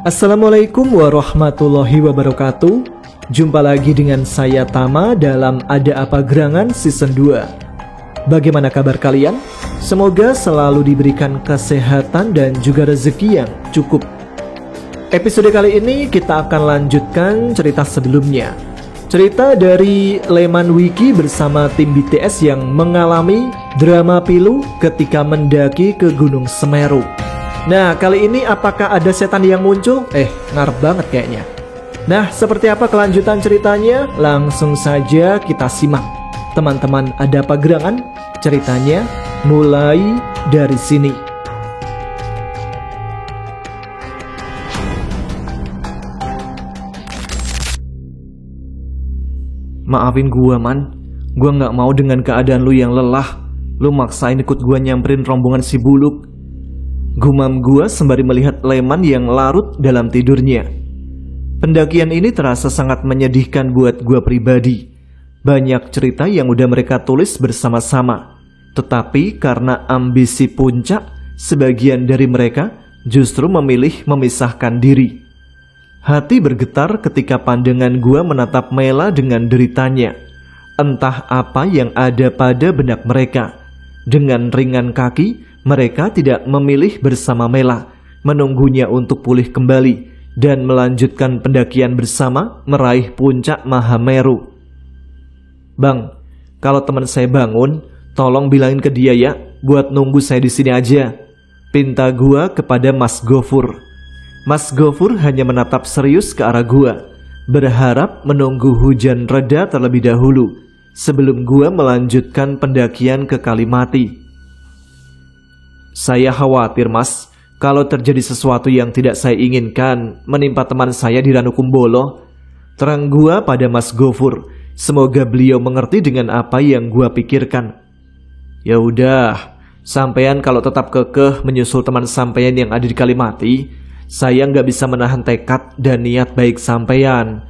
Assalamualaikum warahmatullahi wabarakatuh. Jumpa lagi dengan saya Tama dalam Ada Apa Gerangan Season 2. Bagaimana kabar kalian? Semoga selalu diberikan kesehatan dan juga rezeki yang cukup. Episode kali ini kita akan lanjutkan cerita sebelumnya. Cerita dari Leman Wiki bersama tim BTS yang mengalami drama pilu ketika mendaki ke Gunung Semeru. Nah, kali ini apakah ada setan yang muncul? Ngarep banget kayaknya. Nah, seperti apa kelanjutan ceritanya? Langsung saja kita simak. Teman-teman, Ada Apa Gerangan? Ceritanya mulai dari sini. Maafin gua, Man. Gua gak mau dengan keadaan lu yang lelah. Lu maksain ikut gua nyamperin rombongan si Buluk. Gumam gua sembari melihat Leman yang larut dalam tidurnya. Pendakian ini terasa sangat menyedihkan buat gua pribadi. Banyak cerita yang udah mereka tulis bersama-sama. Tetapi karena ambisi puncak, sebagian dari mereka justru memilih memisahkan diri. Hati bergetar ketika pandangan gua menatap Mela dengan deritanya. Entah apa yang ada pada benak mereka. Dengan ringan kaki, mereka tidak memilih bersama Mela, menunggunya untuk pulih kembali, dan melanjutkan pendakian bersama meraih puncak Mahameru. Bang, kalau teman saya bangun, tolong bilangin ke dia ya, buat nunggu saya di sini aja. Pinta gua kepada Mas Gofur. Mas Gofur hanya menatap serius ke arah gua, berharap menunggu hujan reda terlebih dahulu, sebelum gua melanjutkan pendakian ke Kalimati. Saya khawatir, Mas, kalau terjadi sesuatu yang tidak saya inginkan menimpa teman saya di Ranukumbolo. Terang gua pada Mas Gofur, semoga beliau mengerti dengan apa yang gua pikirkan. Ya udah, sampean kalau tetap kekeh menyusul teman sampean yang ada di Kalimati, saya nggak bisa menahan tekad dan niat baik sampean.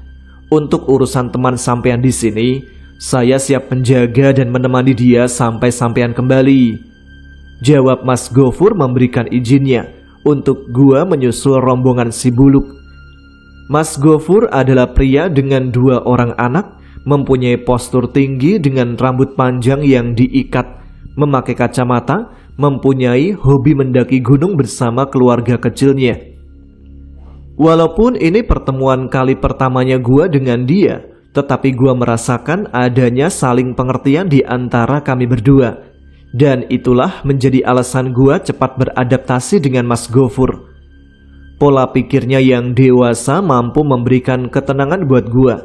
Untuk urusan teman sampean di sini, saya siap menjaga dan menemani dia sampai sampean kembali. Jawab Mas Gofur memberikan izinnya untuk gua menyusul rombongan si Buluk. Mas Gofur adalah pria dengan 2 orang anak, mempunyai postur tinggi dengan rambut panjang yang diikat, memakai kacamata, mempunyai hobi mendaki gunung bersama keluarga kecilnya. Walaupun ini pertemuan kali pertamanya gua dengan dia, tetapi gua merasakan adanya saling pengertian di antara kami berdua. Dan itulah menjadi alasan gua cepat beradaptasi dengan Mas Gofur. Pola pikirnya yang dewasa mampu memberikan ketenangan buat gua.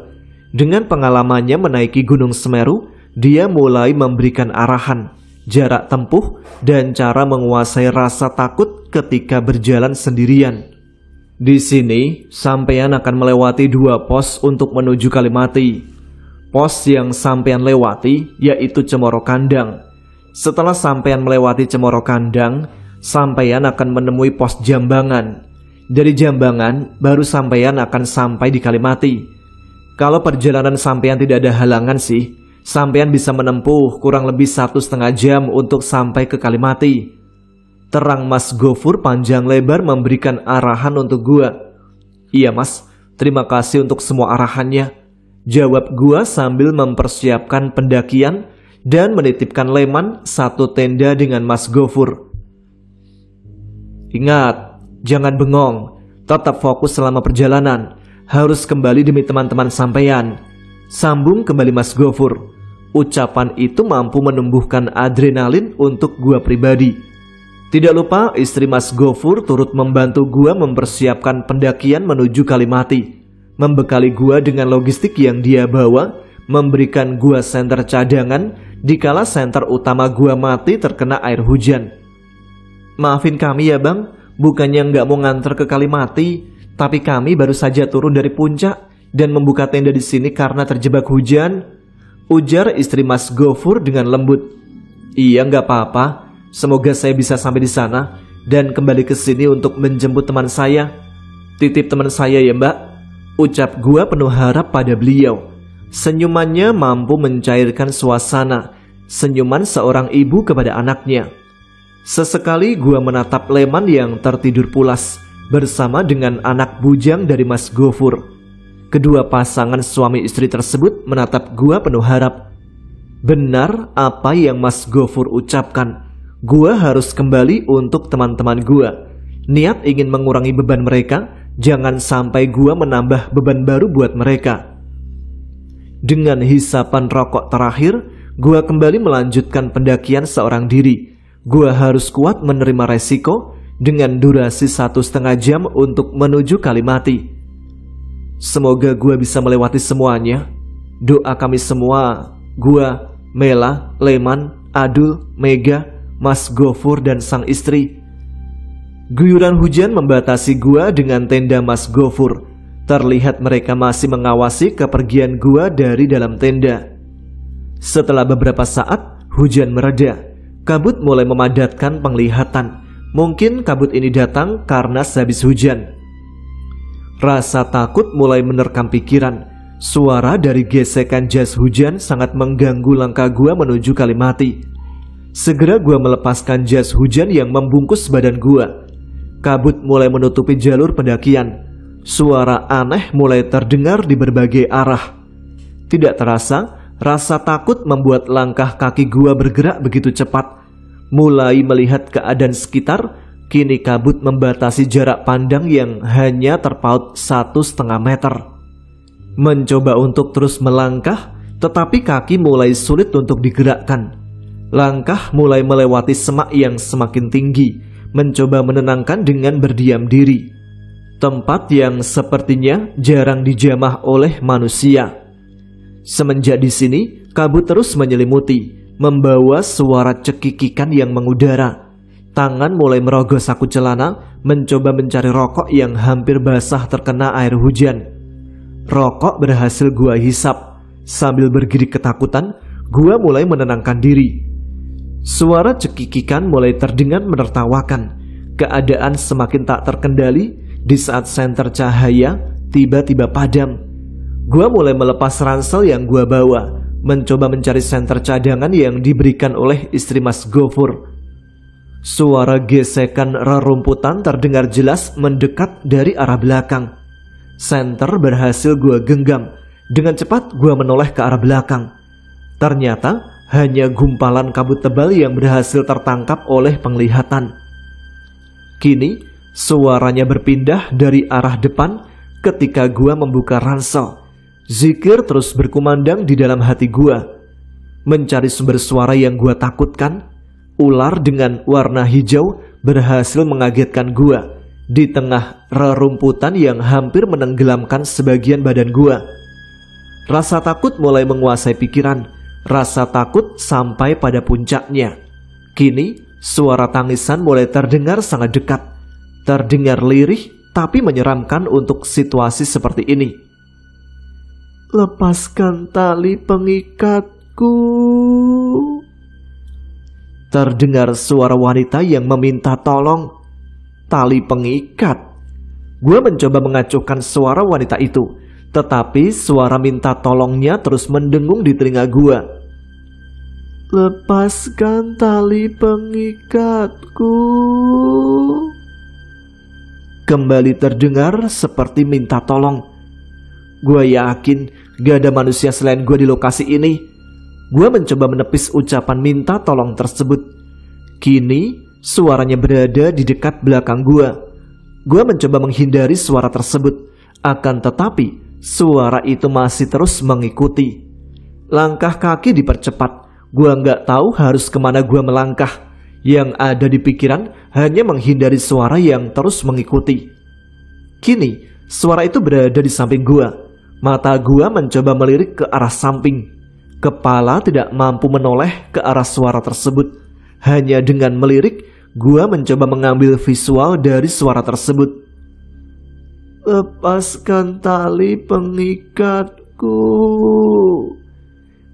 Dengan pengalamannya menaiki Gunung Semeru, dia mulai memberikan arahan, jarak tempuh, dan cara menguasai rasa takut ketika berjalan sendirian. Di sini, sampean akan melewati 2 pos untuk menuju Kalimati. Pos yang sampean lewati yaitu Cemoro Kandang. Setelah sampean melewati Cemoro Kandang, sampean akan menemui pos Jambangan. Dari Jambangan, baru sampean akan sampai di Kalimati. Kalau perjalanan sampean tidak ada halangan sih, sampean bisa menempuh kurang lebih 1,5 jam untuk sampai ke Kalimati. Terang Mas Gofur panjang lebar memberikan arahan untuk gua. Iya Mas, terima kasih untuk semua arahannya, jawab gua sambil mempersiapkan pendakian dan menitipkan Leman 1 tenda dengan Mas Gofur. Ingat, jangan bengong, tetap fokus selama perjalanan, harus kembali demi teman-teman sampean, sambung kembali Mas Gofur. Ucapan itu mampu menumbuhkan adrenalin untuk gua pribadi. Tidak lupa istri Mas Gofur turut membantu gua mempersiapkan pendakian menuju Kalimati, membekali gua dengan logistik yang dia bawa, memberikan gua senter cadangan dikala senter utama gua mati terkena air hujan. Maafin kami ya bang, bukannya nggak mau nganter ke Kalimati, tapi kami baru saja turun dari puncak dan membuka tenda di sini karena terjebak hujan, ujar istri Mas Gofur dengan lembut. Iya nggak apa-apa, semoga saya bisa sampai di sana dan kembali ke sini untuk menjemput teman saya. Titip teman saya ya mbak, ucap gua penuh harap pada beliau. Senyumannya mampu mencairkan suasana, senyuman seorang ibu kepada anaknya. Sesekali gua menatap Leman yang tertidur pulas bersama dengan anak bujang dari Mas Gofur. Kedua pasangan suami istri tersebut menatap gua penuh harap. Benar apa yang Mas Gofur ucapkan. Gua harus kembali untuk teman-teman gua. Niat ingin mengurangi beban mereka, jangan sampai gua menambah beban baru buat mereka. Dengan hisapan rokok terakhir, gua kembali melanjutkan pendakian seorang diri. Gua harus kuat menerima resiko dengan durasi 1,5 jam untuk menuju Kalimati. Semoga gua bisa melewati semuanya. Doa kami semua, gua, Mela, Leman, Adul, Mega, Mas Gofur dan sang istri. Guyuran hujan membatasi gua dengan tenda Mas Gofur. Terlihat mereka masih mengawasi kepergian gua dari dalam tenda. Setelah beberapa saat, hujan mereda. Kabut mulai memadatkan penglihatan. Mungkin kabut ini datang karena sehabis hujan. Rasa takut mulai menerkam pikiran. Suara dari gesekan jas hujan sangat mengganggu langkah gua menuju Kalimati. Segera gua melepaskan jas hujan yang membungkus badan gua. Kabut mulai menutupi jalur pendakian. Suara aneh mulai terdengar di berbagai arah. Tidak terasa, rasa takut membuat langkah kaki gua bergerak begitu cepat. Mulai melihat keadaan sekitar, kini kabut membatasi jarak pandang yang hanya terpaut 1,5 meter. Mencoba untuk terus melangkah, tetapi kaki mulai sulit untuk digerakkan. Langkah mulai melewati semak yang semakin tinggi, mencoba menenangkan dengan berdiam diri. Tempat yang sepertinya jarang dijamah oleh manusia. Semenjak di sini, kabut terus menyelimuti, membawa suara cekikikan yang mengudara. Tangan mulai merogoh saku celana, mencoba mencari rokok yang hampir basah terkena air hujan. Rokok berhasil gua hisap. Sambil bergidik ketakutan, gua mulai menenangkan diri. Suara cekikikan mulai terdengar menertawakan. Keadaan semakin tak terkendali di saat senter cahaya tiba-tiba padam. Gua mulai melepas ransel yang gua bawa, mencoba mencari senter cadangan yang diberikan oleh istri Mas Gofur. Suara gesekan rerumputan terdengar jelas mendekat dari arah belakang. Senter berhasil gua genggam. Dengan cepat gua menoleh ke arah belakang. Ternyata hanya gumpalan kabut tebal yang berhasil tertangkap oleh penglihatan. Kini suaranya berpindah dari arah depan ketika gua membuka ransel. Zikir terus berkumandang di dalam hati gua. Mencari sumber suara yang gua takutkan, ular dengan warna hijau berhasil mengagetkan gua di tengah rerumputan yang hampir menenggelamkan sebagian badan gua. Rasa takut mulai menguasai pikiran. Rasa takut sampai pada puncaknya. Kini suara tangisan mulai terdengar sangat dekat. Terdengar lirih tapi menyeramkan untuk situasi seperti ini. "Lepaskan tali pengikatku." Terdengar suara wanita yang meminta tolong. Tali pengikat. Gua mencoba mengacuhkan suara wanita itu, tetapi suara minta tolongnya terus mendengung di telinga gua. "Lepaskan tali pengikatku." Kembali terdengar seperti minta tolong. Gua yakin gak ada manusia selain gua di lokasi ini. Gua mencoba menepis ucapan minta tolong tersebut. Kini suaranya berada di dekat belakang gua. Gua mencoba menghindari suara tersebut. Akan tetapi suara itu masih terus mengikuti. Langkah kaki dipercepat. Gua nggak tahu harus kemana gua melangkah. Yang ada di pikiran hanya menghindari suara yang terus mengikuti. Kini suara itu berada di samping gua. Mata gua mencoba melirik ke arah samping. Kepala tidak mampu menoleh ke arah suara tersebut. Hanya dengan melirik, gua mencoba mengambil visual dari suara tersebut. "Lepaskan tali pengikatku."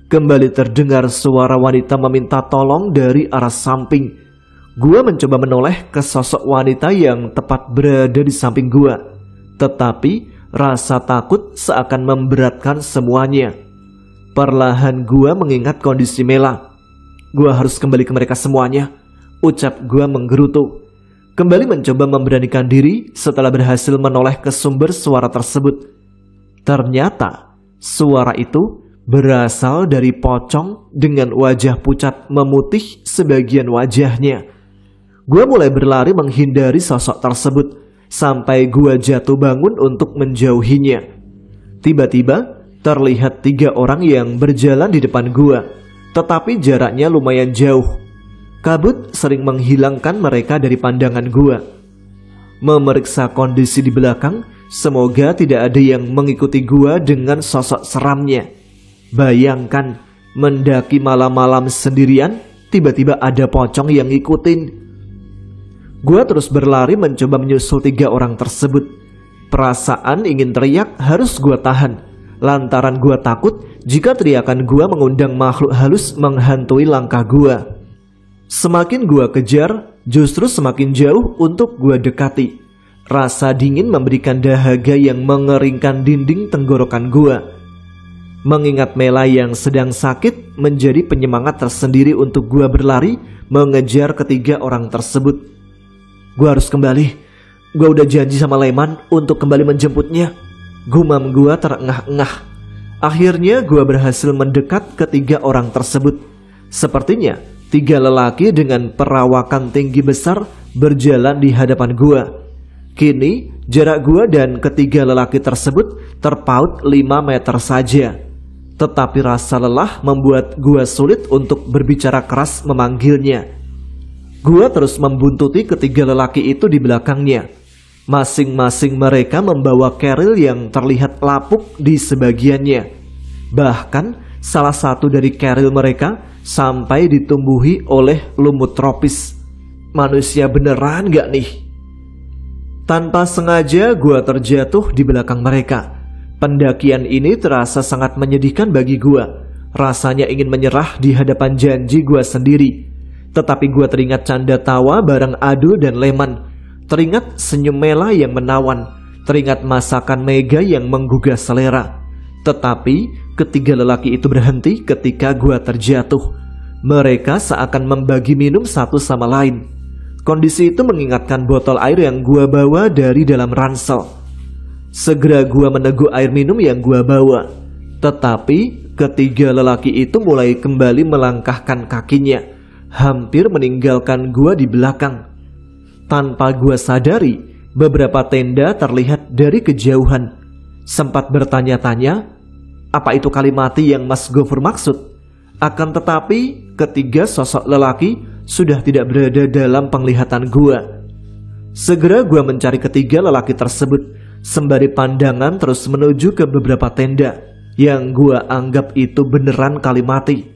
Kembali terdengar suara wanita meminta tolong dari arah samping. Gua mencoba menoleh ke sosok wanita yang tepat berada di samping gua. Tetapi rasa takut seakan memberatkan semuanya. Perlahan gua mengingat kondisi Mela. Gua harus kembali ke mereka semuanya, ucap gua menggerutu. kembali mencoba memberanikan diri setelah berhasil menoleh ke sumber suara tersebut. Ternyata suara itu berasal dari pocong dengan wajah pucat memutih sebagian wajahnya. Gua mulai berlari menghindari sosok tersebut sampai gua jatuh bangun untuk menjauhinya. Tiba-tiba terlihat 3 orang yang berjalan di depan gua, tetapi jaraknya lumayan jauh. Kabut sering menghilangkan mereka dari pandangan gua. Memeriksa kondisi di belakang, semoga tidak ada yang mengikuti gua dengan sosok seramnya. Bayangkan, mendaki malam-malam sendirian, tiba-tiba ada pocong yang ngikutin. Gua terus berlari mencoba menyusul 3 orang tersebut. Perasaan ingin teriak harus gua tahan, lantaran gua takut jika teriakan gua mengundang makhluk halus menghantui langkah gua. Semakin gua kejar, justru semakin jauh untuk gua dekati. Rasa dingin memberikan dahaga yang mengeringkan dinding tenggorokan gua. Mengingat Mela yang sedang sakit menjadi penyemangat tersendiri untuk gua berlari mengejar ketiga orang tersebut. Gua harus kembali. Gua udah janji sama Leman untuk kembali menjemputnya. Gumam gua terengah-engah. Akhirnya gua berhasil mendekat ketiga orang tersebut. Sepertinya 3 lelaki dengan perawakan tinggi besar berjalan di hadapan gua. Kini jarak gua dan ketiga lelaki tersebut terpaut 5 meter saja. Tetapi rasa lelah membuat gua sulit untuk berbicara keras memanggilnya. Gua terus membuntuti ketiga lelaki itu di belakangnya. Masing-masing mereka membawa keril yang terlihat lapuk di sebagiannya. Bahkan salah satu dari keril mereka sampai ditumbuhi oleh lumut tropis. Manusia beneran gak nih? Tanpa sengaja gua terjatuh di belakang mereka. Pendakian ini terasa sangat menyedihkan bagi gua. Rasanya ingin menyerah di hadapan janji gua sendiri. Tetapi gua teringat canda tawa bareng Ado dan Leman. Teringat senyum Mela yang menawan. Teringat masakan Mega yang menggugah selera. Tetapi ketiga lelaki itu berhenti ketika gua terjatuh. Mereka seakan membagi minum satu sama lain. Kondisi itu mengingatkan botol air yang gua bawa dari dalam ransel. Segera gua meneguk air minum yang gua bawa. Tetapi ketiga lelaki itu mulai kembali melangkahkan kakinya, hampir meninggalkan gua di belakang. Tanpa gua sadari, beberapa tenda terlihat dari kejauhan. Sempat bertanya-tanya, apa itu Kalimati yang Mas Gofur maksud? Akan tetapi, ketiga sosok lelaki sudah tidak berada dalam penglihatan gua. Segera gua mencari ketiga lelaki tersebut, sembari pandangan terus menuju ke beberapa tenda yang gua anggap itu beneran Kalimati.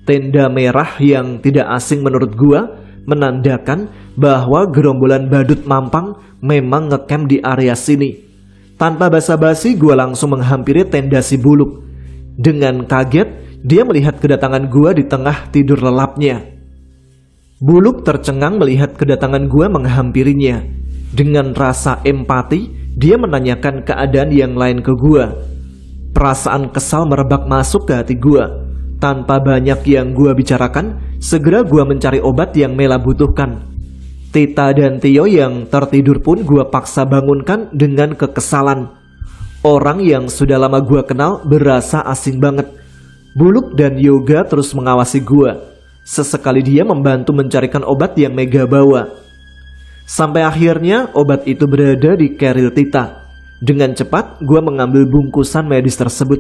Tenda merah yang tidak asing menurut gua menandakan bahwa gerombolan badut mampang memang ngecamp di area sini. Tanpa basa-basi gua langsung menghampiri tenda si Buluk. Dengan kaget, dia melihat kedatangan gua di tengah tidur lelapnya. Buluk tercengang melihat kedatangan gua menghampirinya. Dengan rasa empati, dia menanyakan keadaan yang lain ke gua. Perasaan kesal merebak masuk ke hati gua. Tanpa banyak yang gua bicarakan, segera gua mencari obat yang Mela butuhkan. Tita dan Tio yang tertidur pun gua paksa bangunkan dengan kekesalan. Orang yang sudah lama gua kenal berasa asing banget. Buluk dan Yoga terus mengawasi gua. Sesekali dia membantu mencarikan obat yang Mega bawa. Sampai akhirnya obat itu berada di keril Tita. Dengan cepat gua mengambil bungkusan medis tersebut.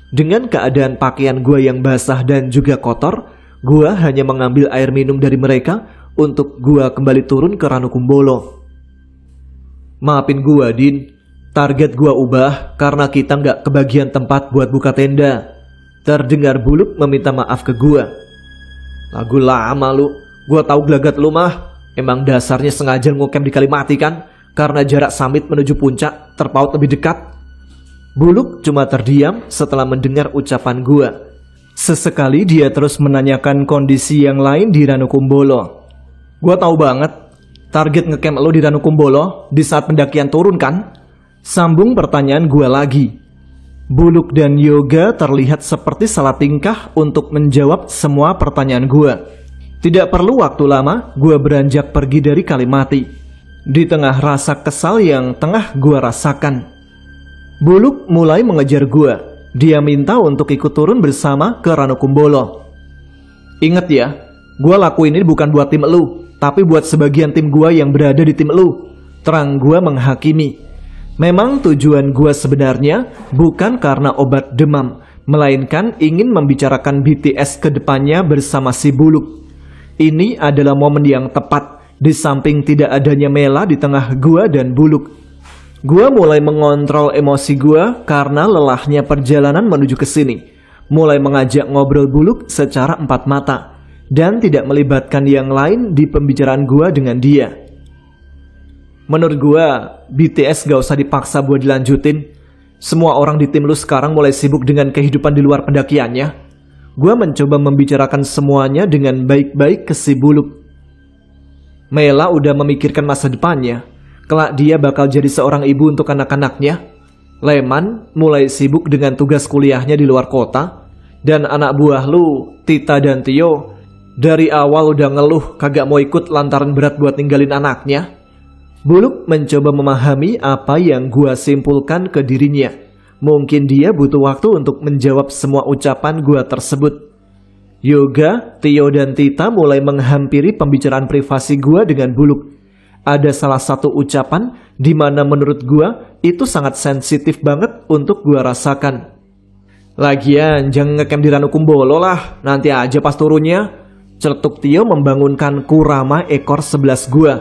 Dengan keadaan pakaian gua yang basah dan juga kotor, gua hanya mengambil air minum dari mereka untuk gua kembali turun ke Ranukumbolo. Maafin gua, Din. Target gua ubah karena kita nggak kebagian tempat buat buka tenda. Terdengar Buluk meminta maaf ke gua. Lagu lama lu. Gua tahu gelagat lu mah. Emang dasarnya sengaja ngocamp di Kalimati kan? Karena jarak summit menuju puncak terpaut lebih dekat. Buluk cuma terdiam setelah mendengar ucapan gua. Sesekali dia terus menanyakan kondisi yang lain di Ranukumbolo. Gua tahu banget target ngecamp lo di Ranukumbolo di saat pendakian turun kan? Sambung pertanyaan gua lagi. Buluk dan Yoga terlihat seperti salah tingkah untuk menjawab semua pertanyaan gua. Tidak perlu waktu lama, gua beranjak pergi dari Kalimati. Di tengah rasa kesal yang tengah gua rasakan, Buluk mulai mengejar gua. Dia minta untuk ikut turun bersama ke Ranukumbolo. Ingat ya, gua lakuin ini bukan buat tim lu, tapi buat sebagian tim gua yang berada di tim lu, terang gua menghakimi. Memang tujuan gua sebenarnya bukan karena obat demam, melainkan ingin membicarakan BTS ke depannya bersama si Buluk. Ini adalah momen yang tepat. Di samping tidak adanya Mela di tengah gua dan Buluk, gua mulai mengontrol emosi gua karena lelahnya perjalanan menuju ke sini. Mulai mengajak ngobrol Buluk secara empat mata dan tidak melibatkan yang lain di pembicaraan gua dengan dia. Menurut gua, BTS gak usah dipaksa buat dilanjutin. Semua orang di tim lu sekarang mulai sibuk dengan kehidupan di luar pendakiannya. Gua mencoba membicarakan semuanya dengan baik-baik ke si Buluk. Mela udah memikirkan masa depannya. Kelak dia bakal jadi seorang ibu untuk anak-anaknya. Leman mulai sibuk dengan tugas kuliahnya di luar kota. Dan anak buah lu, Tita dan Tio, dari awal udah ngeluh kagak mau ikut lantaran berat buat ninggalin anaknya. Buluk mencoba memahami apa yang gua simpulkan ke dirinya. Mungkin dia butuh waktu untuk menjawab semua ucapan gua tersebut. Yoga, Tio dan Tita mulai menghampiri pembicaraan privasi gua dengan Buluk. Ada salah satu ucapan di mana menurut gua itu sangat sensitif banget untuk gua rasakan. Lagian jangan ngecamp di Ranukumbolo lah, nanti aja pas turunnya. Celetuk Tio membangunkan Kurama ekor 11 gua.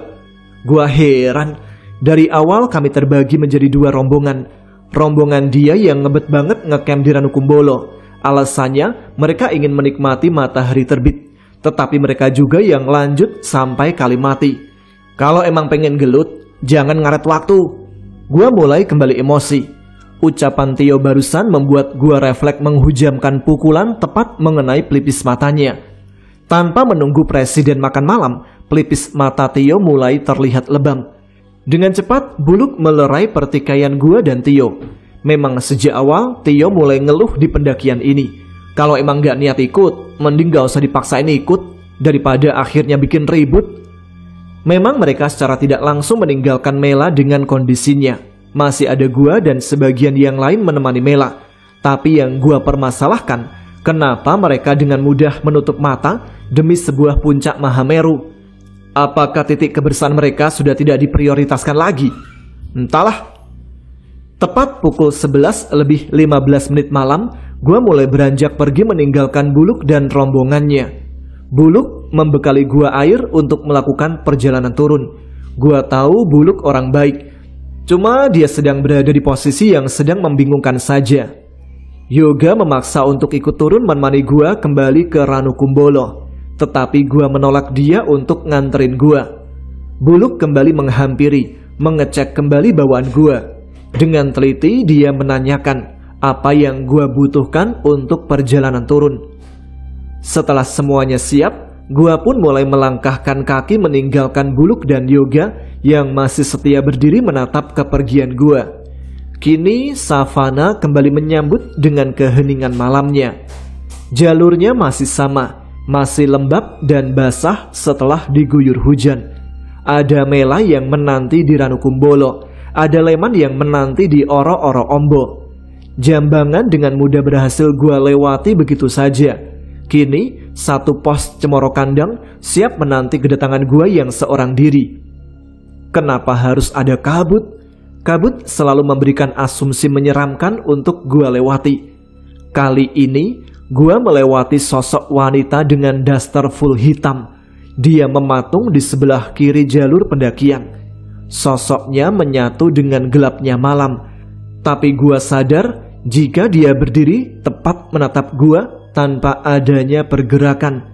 Gua heran, dari awal kami terbagi menjadi dua rombongan. Rombongan dia yang ngebet banget ngecamp di Ranukumbolo. Alasannya mereka ingin menikmati matahari terbit. Tetapi mereka juga yang lanjut sampai kali mati. Kalau emang pengen gelut, jangan ngaret waktu. Gua mulai kembali emosi. Ucapan Tio barusan membuat gua refleks menghujamkan pukulan tepat mengenai pelipis matanya. Tanpa menunggu presiden makan malam, pelipis mata Tio mulai terlihat lebam. Dengan cepat, Buluk melerai pertikaian gua dan Tio. Memang sejak awal Tio mulai ngeluh di pendakian ini. Kalau emang gak niat ikut, mending gak usah dipaksain ikut daripada akhirnya bikin ribut. Memang mereka secara tidak langsung meninggalkan Mela dengan kondisinya. Masih ada gua dan sebagian yang lain menemani Mela. Tapi yang gua permasalahkan, kenapa mereka dengan mudah menutup mata demi sebuah puncak Mahameru? Apakah titik kebersihan mereka sudah tidak diprioritaskan lagi? Entahlah. Tepat pukul 11 lebih 15 menit malam, gua mulai beranjak pergi meninggalkan Buluk dan rombongannya. Buluk membekali gua air untuk melakukan perjalanan turun. Gua tahu Buluk orang baik. Cuma dia sedang berada di posisi yang sedang membingungkan saja. Yoga memaksa untuk ikut turun menemani gua kembali ke Ranukumbolo. Tetapi gua menolak dia untuk nganterin gua. Buluk kembali menghampiri, mengecek kembali bawaan gua. Dengan teliti dia menanyakan apa yang gua butuhkan untuk perjalanan turun. Setelah semuanya siap, gua pun mulai melangkahkan kaki meninggalkan Buluk dan Yoga yang masih setia berdiri menatap kepergian gua. Kini savana kembali menyambut dengan keheningan malamnya. Jalurnya masih sama, masih lembab dan basah setelah diguyur hujan. Ada Mela yang menanti di Ranukumbolo. Ada Leman yang menanti di Oro-Oro Ombo. Jambangan dengan mudah berhasil gua lewati begitu saja. Kini satu pos Cemoro Kandang siap menanti kedatangan gua yang seorang diri. Kenapa harus ada kabut? Kabut selalu memberikan asumsi menyeramkan untuk gua lewati. Kali ini gua melewati sosok wanita dengan daster full hitam. Dia mematung di sebelah kiri jalur pendakian. Sosoknya menyatu dengan gelapnya malam. Tapi gua sadar jika dia berdiri tepat menatap gua tanpa adanya pergerakan.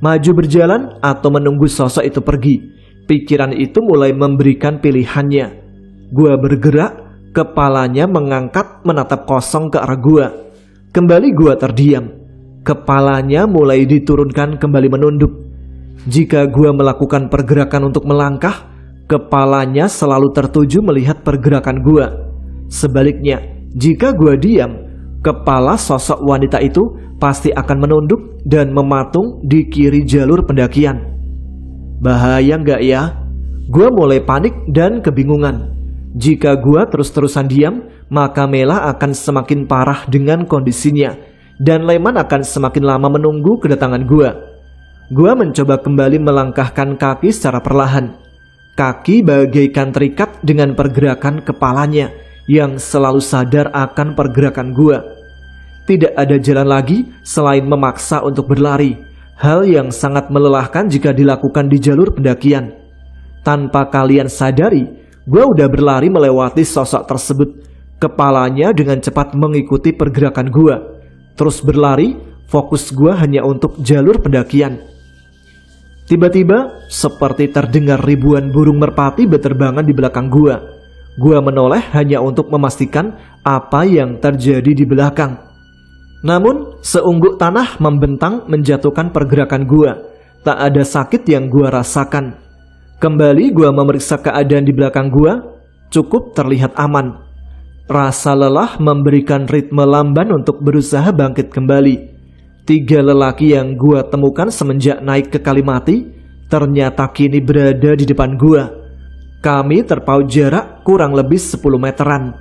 Maju berjalan atau menunggu sosok itu pergi. Pikiran itu mulai memberikan pilihannya. Gua bergerak, kepalanya mengangkat menatap kosong ke arah gua. Kembali gua terdiam. Kepalanya mulai diturunkan kembali menunduk. Jika gua melakukan pergerakan untuk melangkah, kepalanya selalu tertuju melihat pergerakan gua. Sebaliknya, jika gua diam, kepala sosok wanita itu pasti akan menunduk dan mematung di kiri jalur pendakian. Bahaya nggak ya? Gua mulai panik dan kebingungan. Jika gua terus-terusan diam, maka Mela akan semakin parah dengan kondisinya, dan Leman akan semakin lama menunggu kedatangan gua. Gua mencoba kembali melangkahkan kaki secara perlahan. Kaki bagaikan terikat dengan pergerakan kepalanya yang selalu sadar akan pergerakan gua. Tidak ada jalan lagi selain memaksa untuk berlari, hal yang sangat melelahkan jika dilakukan di jalur pendakian. Tanpa kalian sadari, gua udah berlari melewati sosok tersebut. Kepalanya dengan cepat mengikuti pergerakan gua. Terus berlari, fokus gua hanya untuk jalur pendakian. Tiba-tiba, seperti terdengar ribuan burung merpati berterbangan di belakang gua. Gua menoleh hanya untuk memastikan apa yang terjadi di belakang. Namun, seungguk tanah membentang menjatuhkan pergerakan gua. Tak ada sakit yang gua rasakan. Kembali gua memeriksa keadaan di belakang gua, cukup terlihat aman. Rasa lelah memberikan ritme lamban untuk berusaha bangkit kembali. 3 lelaki yang gua temukan semenjak naik ke Kalimati ternyata kini berada di depan gua. Kami terpaut jarak kurang lebih 10 meteran.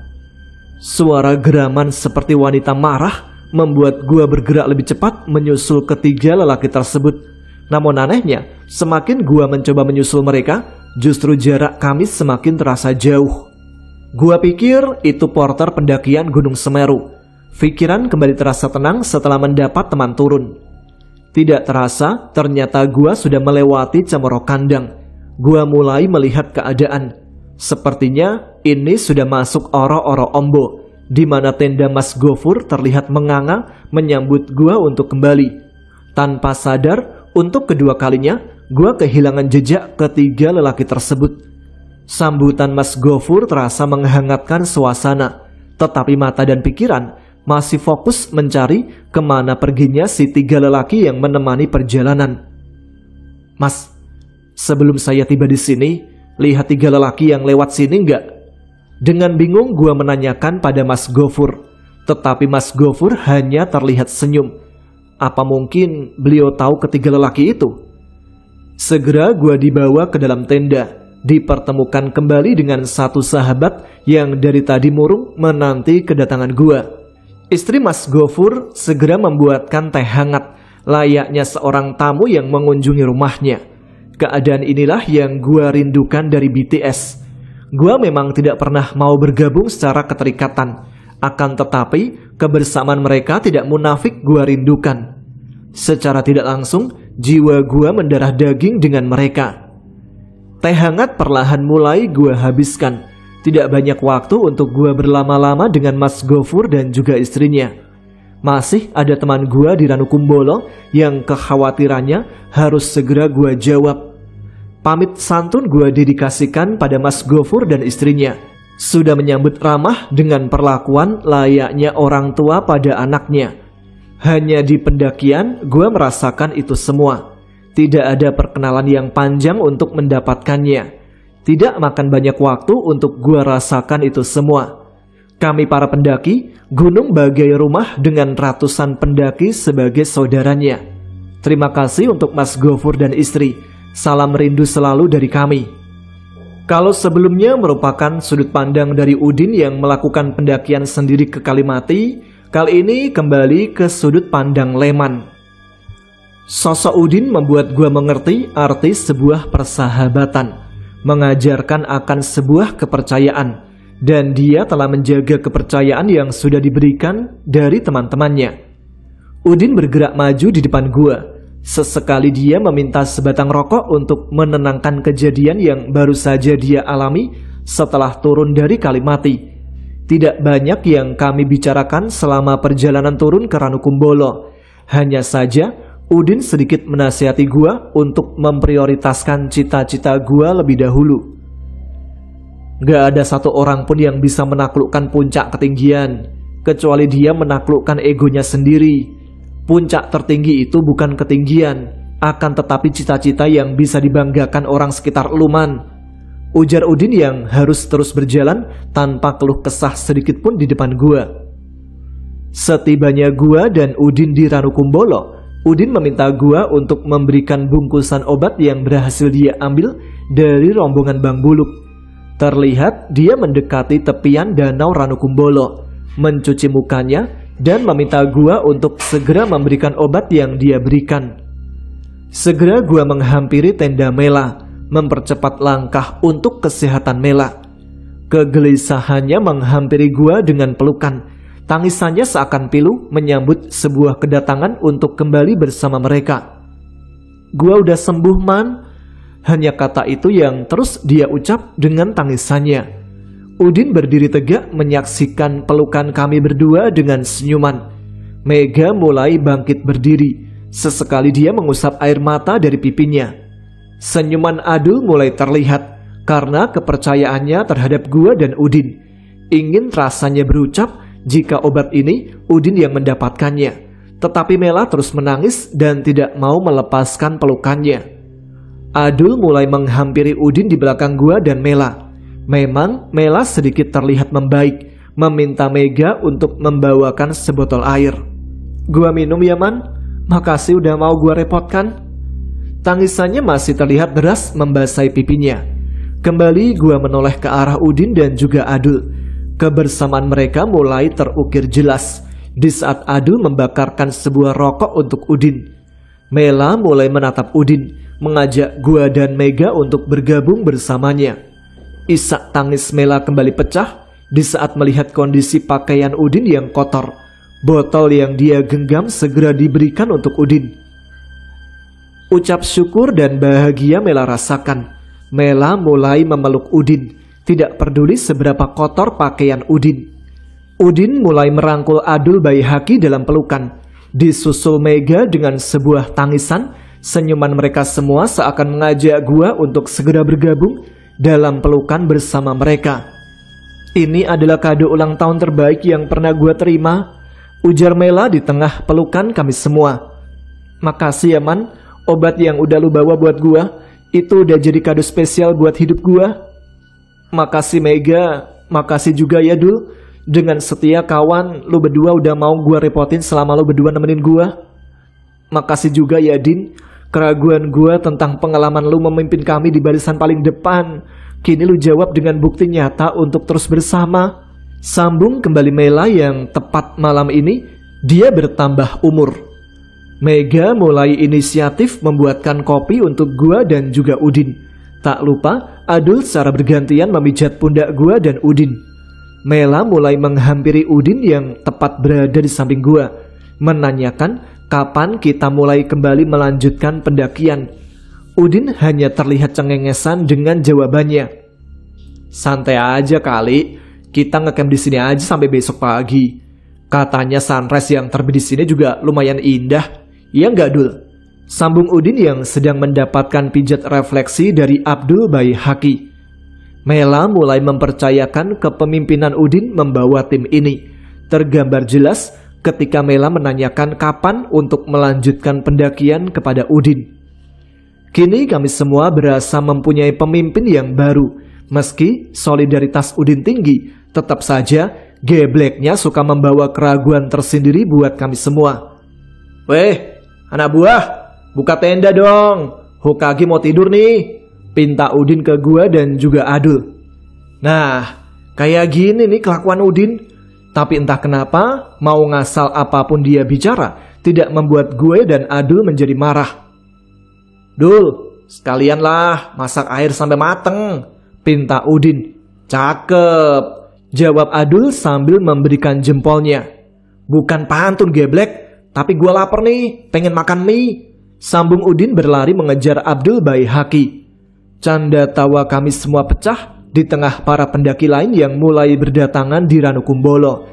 Suara geraman seperti wanita marah membuat gua bergerak lebih cepat menyusul ketiga lelaki tersebut. Namun anehnya, semakin gua mencoba menyusul mereka, justru jarak kami semakin terasa jauh. Gua pikir itu porter pendakian Gunung Semeru. Pikiran kembali terasa tenang setelah mendapat teman turun. Tidak terasa, ternyata gua sudah melewati Cemoro Kandang. Gua mulai melihat keadaan. Sepertinya ini sudah masuk Oro-Oro Ombo, di mana tenda Mas Gofur terlihat menganga menyambut gua untuk kembali. Tanpa sadar, untuk kedua kalinya, gua kehilangan jejak ketiga lelaki tersebut. Sambutan Mas Gofur terasa menghangatkan suasana, tetapi mata dan pikiran masih fokus mencari kemana perginya si 3 lelaki yang menemani perjalanan. Mas, sebelum saya tiba di sini, lihat 3 lelaki yang lewat sini enggak? Dengan bingung gua menanyakan pada Mas Gofur, tetapi Mas Gofur hanya terlihat senyum. Apa mungkin beliau tahu ketiga lelaki itu? Segera gua dibawa ke dalam tenda, dipertemukan kembali dengan satu sahabat yang dari tadi murung menanti kedatangan gua. Istri Mas Gofur segera membuatkan teh hangat, layaknya seorang tamu yang mengunjungi rumahnya. Keadaan inilah yang gua rindukan dari BTS. Gua memang tidak pernah mau bergabung secara keterikatan, akan tetapi kebersamaan mereka tidak munafik gua rindukan. Secara tidak langsung, jiwa gua mendarah daging dengan mereka. Teh hangat perlahan mulai gua habiskan. Tidak banyak waktu untuk gua berlama-lama dengan Mas Gofur dan juga istrinya. Masih ada teman gua di Ranukumbolo yang kekhawatirannya harus segera gua jawab. Pamit santun gua dedikasikan pada Mas Gofur dan istrinya. Sudah menyambut ramah dengan perlakuan layaknya orang tua pada anaknya. Hanya di pendakian gua merasakan itu semua. Tidak ada perkenalan yang panjang untuk mendapatkannya. Tidak makan banyak waktu untuk gua rasakan itu semua. Kami para pendaki, gunung bagai rumah dengan ratusan pendaki sebagai saudaranya. Terima kasih untuk Mas Gofur dan istri. Salam rindu selalu dari kami. Kalau sebelumnya merupakan sudut pandang dari Udin yang melakukan pendakian sendiri ke Kalimati, kali ini kembali ke sudut pandang Leman. Sosok Udin membuat gua mengerti arti sebuah persahabatan, mengajarkan akan sebuah kepercayaan, dan dia telah menjaga kepercayaan yang sudah diberikan dari teman-temannya. Udin bergerak maju di depan gua. Sesekali dia meminta sebatang rokok untuk menenangkan kejadian yang baru saja dia alami setelah turun dari Kalimati. Tidak banyak yang kami bicarakan selama perjalanan turun ke Ranukumbolo. Hanya saja Udin sedikit menasihati gua untuk memprioritaskan cita-cita gua lebih dahulu. Gak ada satu orang pun yang bisa menaklukkan puncak ketinggian, kecuali dia menaklukkan egonya sendiri. Puncak tertinggi itu bukan ketinggian, akan tetapi cita-cita yang bisa dibanggakan orang sekitar Luman. Ujar Udin yang harus terus berjalan tanpa keluh kesah sedikit pun di depan gua. Setibanya gua dan Udin di Ranukumbolo, Udin meminta gua untuk memberikan bungkusan obat yang berhasil dia ambil dari rombongan Bang Buluk. Terlihat dia mendekati tepian danau Ranukumbolo, mencuci mukanya dan meminta gua untuk segera memberikan obat yang dia berikan. Segera gua menghampiri tenda Mela, mempercepat langkah untuk kesehatan Mela. Kegelisahannya menghampiri gua dengan pelukan. Tangisannya seakan pilu menyambut sebuah kedatangan untuk kembali bersama mereka. "Gua udah sembuh, Man." Hanya kata itu yang terus dia ucap dengan tangisannya. Udin berdiri tegak menyaksikan pelukan kami berdua dengan senyuman. Mega mulai bangkit berdiri. Sesekali dia mengusap air mata dari pipinya. Senyuman Adul mulai terlihat karena kepercayaannya terhadap gua dan Udin. Ingin rasanya berucap jika obat ini Udin yang mendapatkannya. Tetapi Mela terus menangis dan tidak mau melepaskan pelukannya. Adul mulai menghampiri Udin di belakang gua dan Mela. Memang Mela sedikit terlihat membaik, meminta Mega untuk membawakan sebotol air. "Gua minum ya, Man. Makasih udah mau gua repotkan." Tangisannya masih terlihat deras membasahi pipinya. Kembali gua menoleh ke arah Udin dan juga Adul. Kebersamaan mereka mulai terukir jelas di saat Adul membakarkan sebuah rokok untuk Udin. Mela mulai menatap Udin, mengajak gua dan Mega untuk bergabung bersamanya. Isak tangis Mela kembali pecah di saat melihat kondisi pakaian Udin yang kotor. Botol yang dia genggam segera diberikan untuk Udin. Ucap syukur dan bahagia Mela rasakan. Mela mulai memeluk Udin, tidak peduli seberapa kotor pakaian Udin. Udin mulai merangkul Adul Baihaqi dalam pelukan. Disusul Mega dengan sebuah tangisan. Senyuman mereka semua seakan mengajak gua untuk segera bergabung dalam pelukan bersama mereka. "Ini adalah kado ulang tahun terbaik yang pernah gua terima," ujar Mela di tengah pelukan kami semua. "Makasih ya, Man. Obat yang udah lu bawa buat gua, itu udah jadi kado spesial buat hidup gua." "Makasih Mega, makasih juga ya Dul. Dengan setia kawan, lu berdua udah mau gua repotin selama lu berdua nemenin gua." "Makasih juga ya Din. Keraguan gua tentang pengalaman lu memimpin kami di barisan paling depan, kini lu jawab dengan bukti nyata untuk terus bersama." Sambung kembali Mela yang tepat malam ini, dia bertambah umur. Mega mulai inisiatif membuatkan kopi untuk gua dan juga Udin. Tak lupa, Adul secara bergantian memijat pundak gua dan Udin. Mela mulai menghampiri Udin yang tepat berada di samping gua, menanyakan kapan kita mulai kembali melanjutkan pendakian. Udin hanya terlihat cengengesan dengan jawabannya. "Santai aja kali, kita ngecamp di sini aja sampai besok pagi. Katanya sunrise yang terbit di sini juga lumayan indah. Iya nggak Dul?" Sambung Udin yang sedang mendapatkan pijat refleksi dari Abdul Baihaqi. Mela mulai mempercayakan kepemimpinan Udin membawa tim ini. Tergambar jelas ketika Mela menanyakan kapan untuk melanjutkan pendakian kepada Udin. Kini kami semua berasa mempunyai pemimpin yang baru. Meski solidaritas Udin tinggi, tetap saja gebleknya suka membawa keraguan tersendiri buat kami semua. "Weh, anak buah, buka tenda dong. Hokage mau tidur nih," pinta Udin ke gua dan juga Adul. Nah, kayak gini nih kelakuan Udin. Tapi entah kenapa, mau ngasal apapun dia bicara, tidak membuat gue dan Adul menjadi marah. "Dul, sekalianlah masak air sampai mateng," pinta Udin. "Cakep," jawab Adul sambil memberikan jempolnya. "Bukan pantun geblek, tapi gue lapar nih, pengen makan mie," sambung Udin berlari mengejar Abdul Baihaqi. Canda tawa kami semua pecah di tengah para pendaki lain yang mulai berdatangan di Ranukumbolo.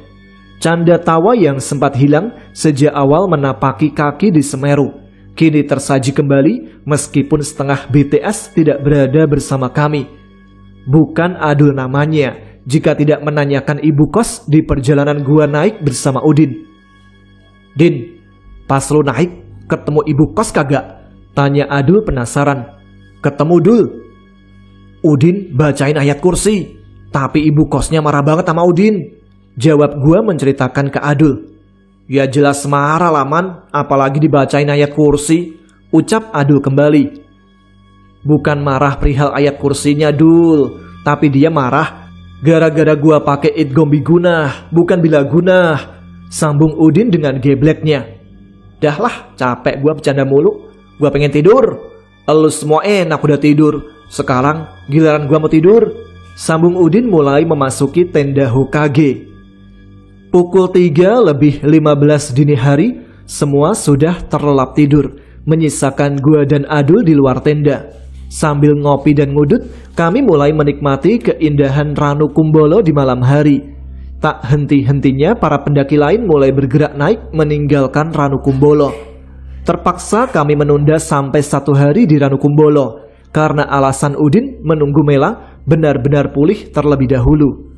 Canda tawa yang sempat hilang sejak awal menapaki kaki di Semeru, kini tersaji kembali meskipun setengah BTS tidak berada bersama kami. Bukan Adul namanya jika tidak menanyakan ibu kos di perjalanan gua naik bersama Udin. "Din, pas lu naik ketemu ibu kos kagak?" tanya Adul penasaran. "Ketemu Dul." Udin bacain ayat kursi, tapi ibu kosnya marah banget sama Udin, jawab gua menceritakan ke Adul. "Ya jelas marah lah Man, apalagi dibacain ayat kursi," ucap Adul kembali. Bukan marah perihal ayat kursinya, Dul. Tapi dia marah gara-gara gua pakai idgham bigunah, bukan bila gunah. Sambung Udin dengan gebleknya. Dah lah, capek gua bercanda mulu. Gua pengen tidur. Elu semua enak udah tidur. Sekarang giliran gua mau tidur. Sambung Udin mulai memasuki tenda Hokage. Pukul 3:15 dini hari, semua sudah terlelap tidur, menyisakan gua dan Adul di luar tenda. Sambil ngopi dan ngudut, kami mulai menikmati keindahan Ranukumbolo di malam hari. Tak henti-hentinya para pendaki lain mulai bergerak naik meninggalkan Ranukumbolo. Terpaksa kami menunda sampai 1 hari di Ranukumbolo karena alasan Udin menunggu Mela benar-benar pulih terlebih dahulu.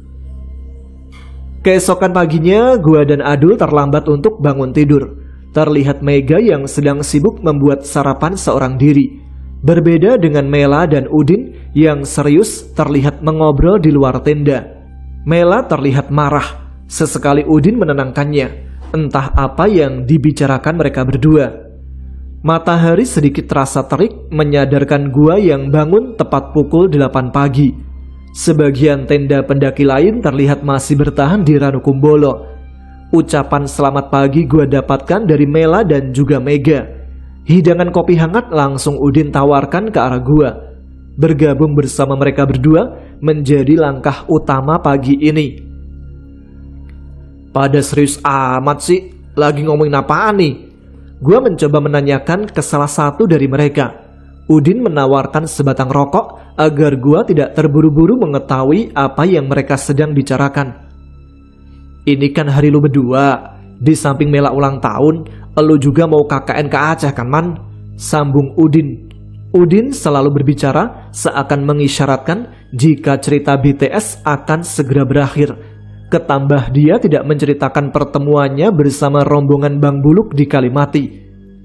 Keesokan paginya, gua dan Adul terlambat untuk bangun tidur. Terlihat Mega yang sedang sibuk membuat sarapan seorang diri. Berbeda dengan Mela dan Udin yang serius terlihat mengobrol di luar tenda. Mela terlihat marah. Sesekali Udin menenangkannya. Entah apa yang dibicarakan mereka berdua. Matahari sedikit terasa terik menyadarkan gua yang bangun tepat pukul 8 pagi. Sebagian tenda pendaki lain terlihat masih bertahan di Ranukumbolo. Ucapan selamat pagi gua dapatkan dari Mela dan juga Mega. Hidangan kopi hangat langsung Udin tawarkan ke arah gua. Bergabung bersama mereka berdua menjadi langkah utama pagi ini. Pada serius amat sih, lagi ngomongin apaan nih? Gua mencoba menanyakan ke salah satu dari mereka. Udin menawarkan sebatang rokok agar gua tidak terburu-buru mengetahui apa yang mereka sedang bicarakan. Ini kan hari lu berdua. Di samping Mela ulang tahun, elu juga mau KKN ke Aceh kan, Man? Sambung Udin. Udin selalu berbicara seakan mengisyaratkan jika cerita BTS akan segera berakhir. Ketambah dia tidak menceritakan pertemuannya bersama rombongan Bang Buluk di Kalimati.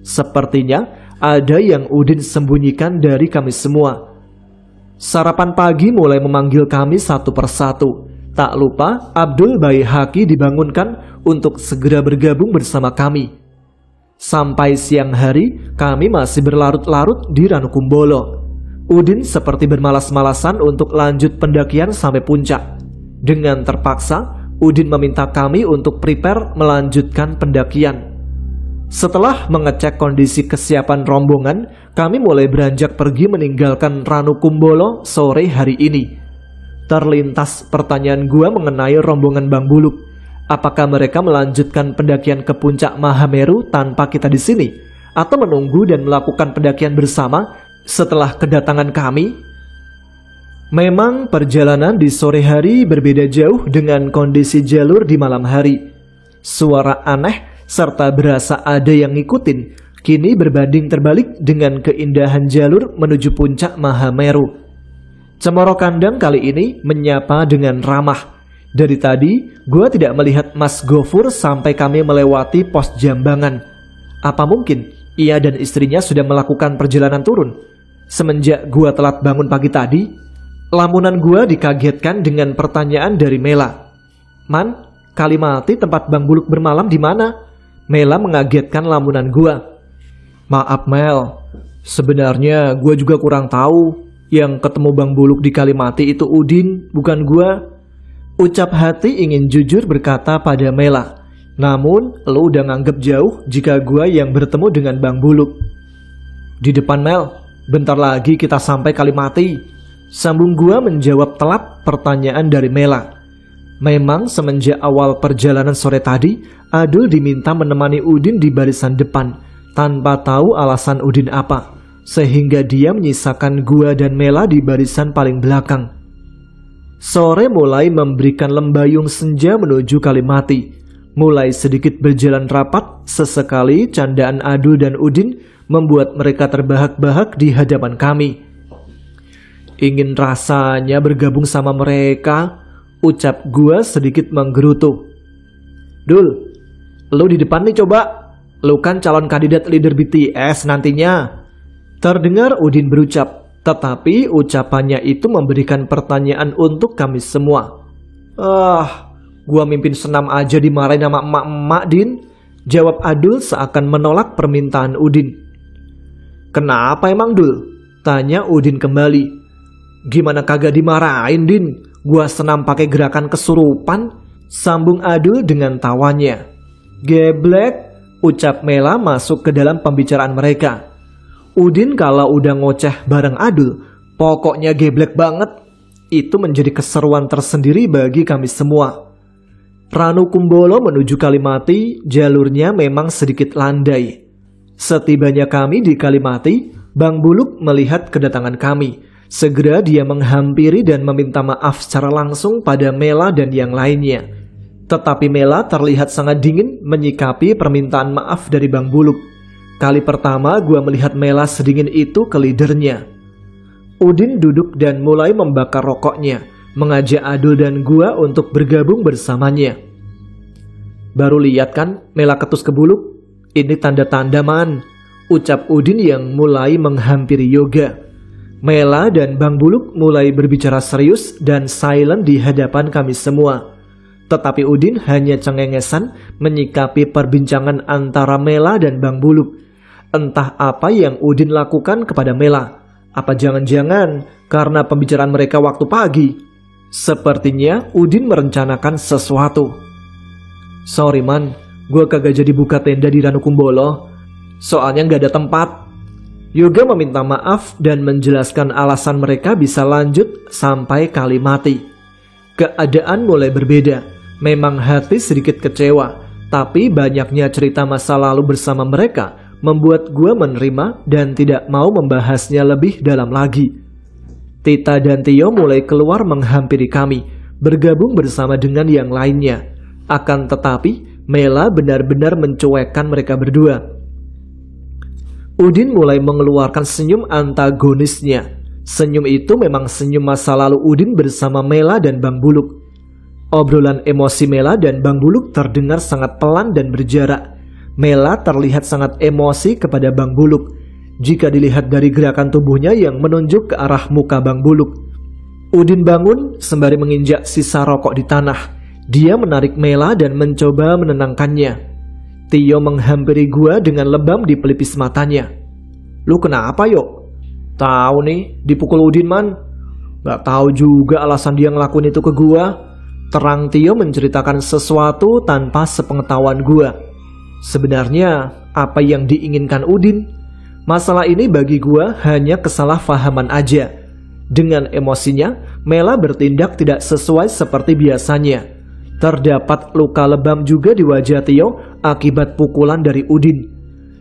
Sepertinya ada yang Udin sembunyikan dari kami semua. Sarapan pagi mulai memanggil kami satu persatu. Tak lupa Abdul Baihaqi dibangunkan untuk segera bergabung bersama kami. Sampai siang hari kami masih berlarut-larut di Ranukumbolo. Udin seperti bermalas-malasan untuk lanjut pendakian sampai puncak. Dengan terpaksa Udin meminta kami untuk prepare melanjutkan pendakian. Setelah mengecek kondisi kesiapan rombongan, kami mulai beranjak pergi meninggalkan Ranukumbolo sore hari ini. Terlintas pertanyaan gua mengenai rombongan Bang Buluk. Apakah mereka melanjutkan pendakian ke puncak Mahameru tanpa kita di sini, atau menunggu dan melakukan pendakian bersama setelah kedatangan kami? Memang perjalanan di sore hari berbeda jauh dengan kondisi jalur di malam hari. Suara aneh serta berasa ada yang ngikutin kini berbanding terbalik dengan keindahan jalur menuju puncak Mahameru. Cemoro Kandang kali ini menyapa dengan ramah. Dari tadi, gua tidak melihat Mas Gofur sampai kami melewati pos Jambangan. Apa mungkin ia dan istrinya sudah melakukan perjalanan turun? Semenjak gua telat bangun pagi tadi, lamunan gua dikagetkan dengan pertanyaan dari Mela. Man, Kalimati tempat Bang Buluk bermalam di mana? Mela mengagetkan lamunan gua. Maaf Mel, sebenarnya gua juga kurang tahu. Yang ketemu Bang Buluk di Kalimati itu Udin, bukan gua. Ucap hati ingin jujur berkata pada Mela. Namun, lo udah nganggep jauh jika gua yang bertemu dengan Bang Buluk. Di depan Mel, bentar lagi kita sampai Kalimati. Sambung gua menjawab telat pertanyaan dari Mela. Memang semenjak awal perjalanan sore tadi, Adul diminta menemani Udin di barisan depan, tanpa tahu alasan Udin apa. Sehingga dia menyisakan gua dan Mela di barisan paling belakang. Sore mulai memberikan lembayung senja menuju Kalimati. Mulai sedikit berjalan rapat, sesekali candaan Adul dan Udin membuat mereka terbahak-bahak di hadapan kami. Ingin rasanya bergabung sama mereka, ucap gua sedikit menggerutu. Dul, lu di depan nih coba. Lu kan calon kandidat leader BTS nantinya. Terdengar Udin berucap, tetapi ucapannya itu memberikan pertanyaan untuk kami semua. Gua mimpin senam aja dimarahin sama emak-emak, Din. Jawab Adul seakan menolak permintaan Udin. Kenapa emang, Dul? Tanya Udin kembali. Gimana kagak dimarahin, Din? Gua senam pakai gerakan kesurupan, sambung Adul dengan tawanya. Geblek, ucap Mela masuk ke dalam pembicaraan mereka. Udin kalau udah ngoceh bareng Adul, pokoknya geblek banget. Itu menjadi keseruan tersendiri bagi kami semua. Ranukumbolo menuju Kalimati, jalurnya memang sedikit landai. Setibanya kami di Kalimati, Bang Buluk melihat kedatangan kami. Segera dia menghampiri dan meminta maaf secara langsung pada Mela dan yang lainnya. Tetapi Mela terlihat sangat dingin menyikapi permintaan maaf dari Bang Buluk. Kali pertama gua melihat Mela sedingin itu ke leadernya. Udin duduk dan mulai membakar rokoknya, mengajak Adul dan gua untuk bergabung bersamanya. Baru lihat kan Mela ketus ke Buluk? Ini tanda-tanda man, ucap Udin yang mulai menghampiri Yoga. Mela dan Bang Buluk mulai berbicara serius dan silent di hadapan kami semua. Tetapi Udin hanya cengengesan menyikapi perbincangan antara Mela dan Bang Buluk. Entah apa yang Udin lakukan kepada Mela. Apa jangan-jangan karena pembicaraan mereka waktu pagi? Sepertinya Udin merencanakan sesuatu. Sorry man, gue kagak jadi buka tenda di Ranukumbolo. Soalnya gak ada tempat. Yoga meminta maaf dan menjelaskan alasan mereka bisa lanjut sampai Kalimati. Keadaan mulai berbeda. Memang hati sedikit kecewa, tapi banyaknya cerita masa lalu bersama mereka membuat gue menerima dan tidak mau membahasnya lebih dalam lagi. Tita dan Tio mulai keluar menghampiri kami, bergabung bersama dengan yang lainnya. Akan tetapi, Mela benar-benar mencuekkan mereka berdua. Udin mulai mengeluarkan senyum antagonisnya. Senyum itu memang senyum masa lalu Udin bersama Mela dan Bang Buluk. Obrolan emosi Mela dan Bang Buluk terdengar sangat pelan dan berjarak. Mela terlihat sangat emosi kepada Bang Buluk jika dilihat dari gerakan tubuhnya yang menunjuk ke arah muka Bang Buluk. Udin bangun sembari menginjak sisa rokok di tanah. Dia menarik Mela dan mencoba menenangkannya. Tio menghampiri gua dengan lebam di pelipis matanya. Lu kenapa yuk? Tahu nih, dipukul Udin man. Gak tahu juga alasan dia ngelakuin itu ke gua. Terang Tio menceritakan sesuatu tanpa sepengetahuan gua. Sebenarnya apa yang diinginkan Udin? Masalah ini bagi gua hanya kesalahpahaman aja. Dengan emosinya, Mela bertindak tidak sesuai seperti biasanya. Terdapat luka lebam juga di wajah Tio akibat pukulan dari Udin.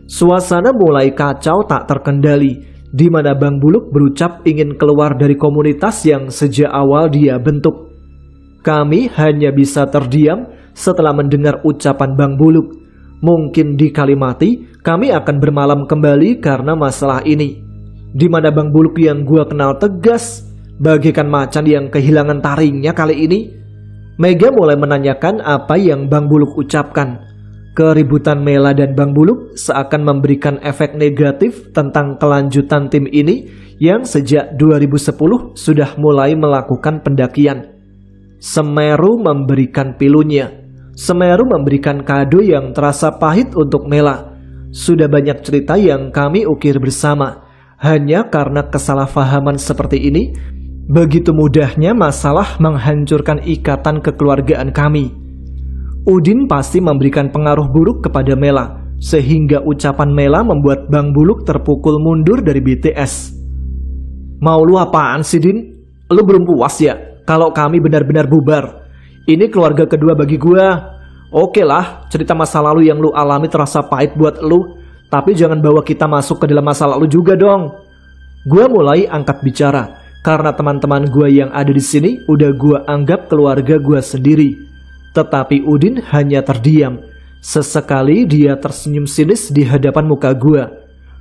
Suasana mulai kacau tak terkendali, di mana Bang Buluk berucap ingin keluar dari komunitas yang sejak awal dia bentuk. Kami hanya bisa terdiam setelah mendengar ucapan Bang Buluk. Mungkin di Kalimati kami akan bermalam kembali karena masalah ini. Di mana Bang Buluk yang gua kenal tegas, bagaikan macan yang kehilangan taringnya kali ini. Mega mulai menanyakan apa yang Bang Buluk ucapkan. Keributan Mela dan Bang Buluk seakan memberikan efek negatif tentang kelanjutan tim ini yang sejak 2010 sudah mulai melakukan pendakian. Semeru memberikan pilunya. Semeru memberikan kado yang terasa pahit untuk Mela. Sudah banyak cerita yang kami ukir bersama. Hanya karena kesalahpahaman seperti ini, begitu mudahnya masalah menghancurkan ikatan kekeluargaan kami. Udin pasti memberikan pengaruh buruk kepada Mela, sehingga ucapan Mela membuat Bang Buluk terpukul mundur dari BTS. Mau lu apaan sih Din? Lu belum puas ya kalau kami benar-benar bubar? Ini keluarga kedua bagi gua. Oke lah, cerita masa lalu yang lu alami terasa pahit buat lu, tapi jangan bawa kita masuk ke dalam masa lalu juga dong. Gua mulai angkat bicara karena teman-teman gua yang ada di sini udah gua anggap keluarga gua sendiri. Tetapi Udin hanya terdiam. Sesekali dia tersenyum sinis di hadapan muka gua.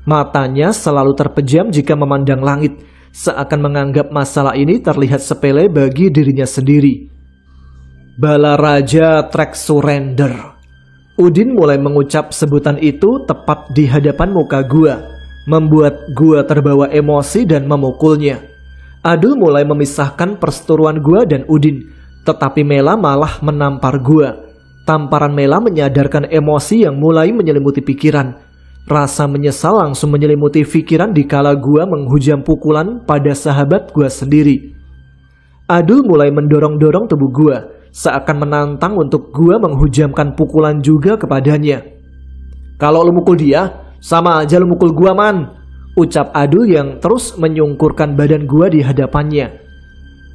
Matanya selalu terpejam jika memandang langit, seakan menganggap masalah ini terlihat sepele bagi dirinya sendiri. Balaraja Trek Surrender. Udin mulai mengucap sebutan itu tepat di hadapan muka gua, membuat gua terbawa emosi dan memukulnya. Adul mulai memisahkan perseteruan gua dan Udin. Tetapi Mela malah menampar gua. Tamparan Mela menyadarkan emosi yang mulai menyelimuti pikiran. Rasa menyesal langsung menyelimuti pikiran dikala gua menghujam pukulan pada sahabat gua sendiri. Adul mulai mendorong-dorong tubuh gua, seakan menantang untuk gua menghujamkan pukulan juga kepadanya. "Kalau lu mukul dia, sama aja lu mukul gua, man," ucap Adul yang terus menyungkurkan badan gua di hadapannya.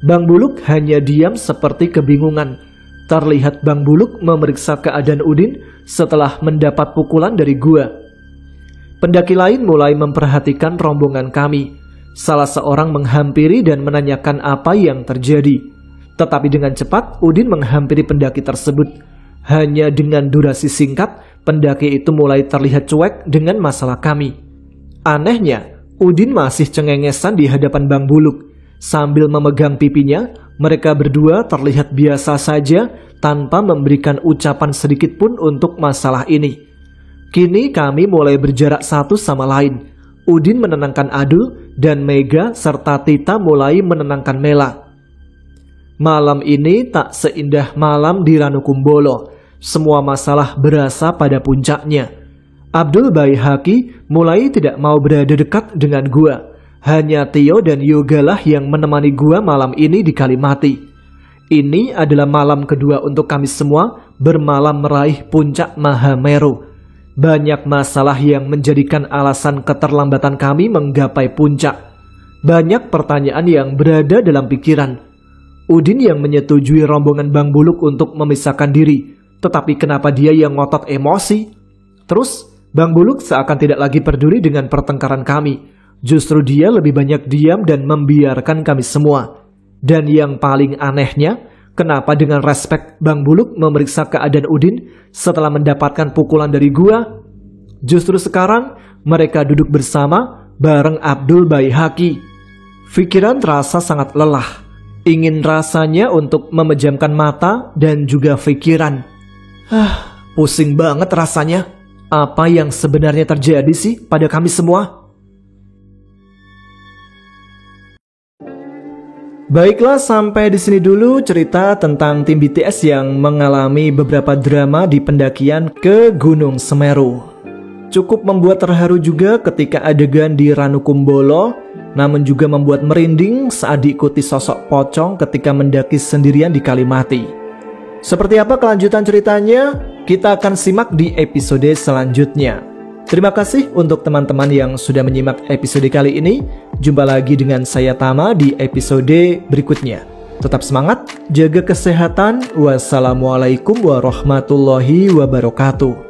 Bang Buluk hanya diam seperti kebingungan. Terlihat Bang Buluk memeriksa keadaan Udin setelah mendapat pukulan dari gua. Pendaki lain mulai memperhatikan rombongan kami. Salah seorang menghampiri dan menanyakan apa yang terjadi. Tetapi dengan cepat Udin menghampiri pendaki tersebut. Hanya dengan durasi singkat, pendaki itu mulai terlihat cuek dengan masalah kami. Anehnya, Udin masih cengengesan di hadapan Bang Buluk. Sambil memegang pipinya, mereka berdua terlihat biasa saja tanpa memberikan ucapan sedikit pun untuk masalah ini. Kini kami mulai berjarak satu sama lain. Udin menenangkan Adul dan Mega serta Tita mulai menenangkan Mela. Malam ini tak seindah malam di Ranukumbolo. Semua masalah berasa pada puncaknya. Abdul Baihaqi mulai tidak mau berada dekat dengan gua. Hanya Tio dan Yoga lah yang menemani gua malam ini di Kalimati. Ini adalah malam kedua untuk kami semua bermalam meraih puncak Mahameru. Banyak masalah yang menjadikan alasan keterlambatan kami menggapai puncak. Banyak pertanyaan yang berada dalam pikiran. Udin yang menyetujui rombongan Bang Buluk untuk memisahkan diri, tetapi kenapa dia yang ngotot emosi? Terus Bang Buluk seakan tidak lagi peduli dengan pertengkaran kami. Justru dia lebih banyak diam dan membiarkan kami semua. Dan yang paling anehnya, kenapa dengan respek Bang Buluk memeriksa keadaan Udin setelah mendapatkan pukulan dari gua? Justru sekarang mereka duduk bersama bareng Abdul Baihaqi. Pikiran terasa sangat lelah. Ingin rasanya untuk memejamkan mata dan juga pikiran. Pusing banget rasanya. Apa yang sebenarnya terjadi sih pada kami semua? Baiklah, sampai di sini dulu cerita tentang tim BTS yang mengalami beberapa drama di pendakian ke Gunung Semeru. Cukup membuat terharu juga ketika adegan di Ranukumbolo, namun juga membuat merinding saat diikuti sosok pocong ketika mendaki sendirian di Kalimati. Seperti apa kelanjutan ceritanya? Kita akan simak di episode selanjutnya. Terima kasih untuk teman-teman yang sudah menyimak episode kali ini. Jumpa lagi dengan saya Tama di episode berikutnya. Tetap semangat, jaga kesehatan. Wassalamualaikum warahmatullahi wabarakatuh.